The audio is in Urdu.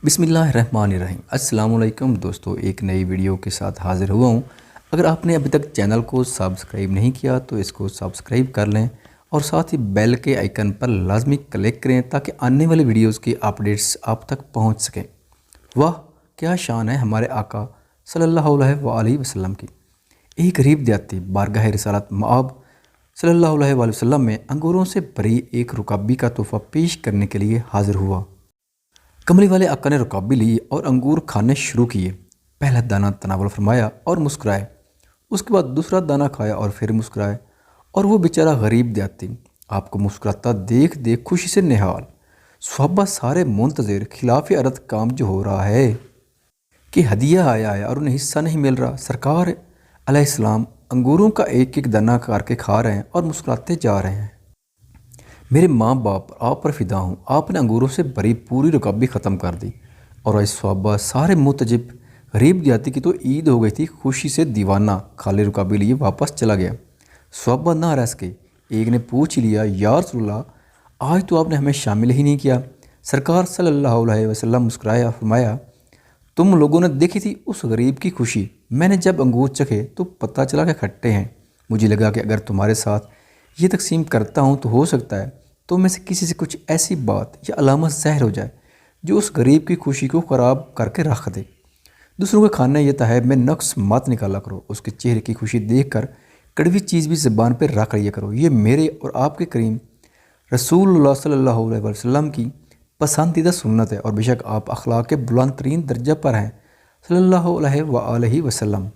بسم اللہ الرحمن الرحیم۔ السلام علیکم دوستو، ایک نئی ویڈیو کے ساتھ حاضر ہوا ہوں۔ اگر آپ نے ابھی تک چینل کو سبسکرائب نہیں کیا تو اس کو سبسکرائب کر لیں اور ساتھ ہی بیل کے آئیکن پر لازمی کلک کریں تاکہ آنے والی ویڈیوز کی اپڈیٹس آپ تک پہنچ سکیں۔ واہ کیا شان ہے ہمارے آقا صلی اللہ علیہ وآلہ وسلم کی۔ ایک غریب دیہاتی بارگاہ رسالت مآب صلی اللہ علیہ وآلہ وسلم میں انگوروں سے بھری ایک رکابی کا تحفہ پیش کرنے کے لیے حاضر ہوا۔ کملی والے آقا نے رکابی لی اور انگور کھانے شروع کیے۔ پہلا دانہ تناول فرمایا اور مسکرائے، اس کے بعد دوسرا دانہ کھایا اور پھر مسکرائے، اور وہ بیچارہ غریب دیہاتی آپ کو مسکراتا دیکھ خوشی سے نہال۔ صحابہ سارے منتظر، خلاف عادت کام جو ہو رہا ہے کہ ہدیہ آیا ہے اور انہیں حصہ نہیں مل رہا۔ سرکار علیہ السلام انگوروں کا ایک ایک دانہ کر کے کھا رہے ہیں اور مسکراتے جا رہے ہیں۔ میرے ماں باپ آپ پر فدا ہوں، آپ نے انگوروں سے بھری پوری رکابی ختم کر دی۔ اور آج صحابہ سارے متجب، غریب دیہاتی کی تو عید ہو گئی تھی، خوشی سے دیوانہ خالی رکابی لیے واپس چلا گیا۔ صحابہ نہ رہ سکے، ایک نے پوچھ لیا، یا رسول اللہ آج تو آپ نے ہمیں شامل ہی نہیں کیا۔ سرکار صلی اللہ علیہ وسلم مسکرایا، فرمایا تم لوگوں نے دیکھی تھی اس غریب کی خوشی، میں نے جب انگور چکھے تو پتہ چلا کہ کھٹے ہیں، مجھے لگا کہ اگر تمہارے ساتھ یہ تقسیم کرتا ہوں تو ہو سکتا ہے تو میں سے کسی سے کچھ ایسی بات یا علامت ظاہر ہو جائے جو اس غریب کی خوشی کو خراب کر کے رکھ دے۔ دوسروں کے کھانا یہ تھا ہے میں نقص مت نکالا کرو، اس کے چہرے کی خوشی دیکھ کر کڑوی چیز بھی زبان پہ رکھ لیا کرو۔ یہ میرے اور آپ کے کریم رسول اللہ صلی اللہ علیہ وسلم کی پسندیدہ سنت ہے، اور بے شک آپ اخلاق کے بلند ترین درجہ پر ہیں صلی اللہ علیہ وآلہ وسلم۔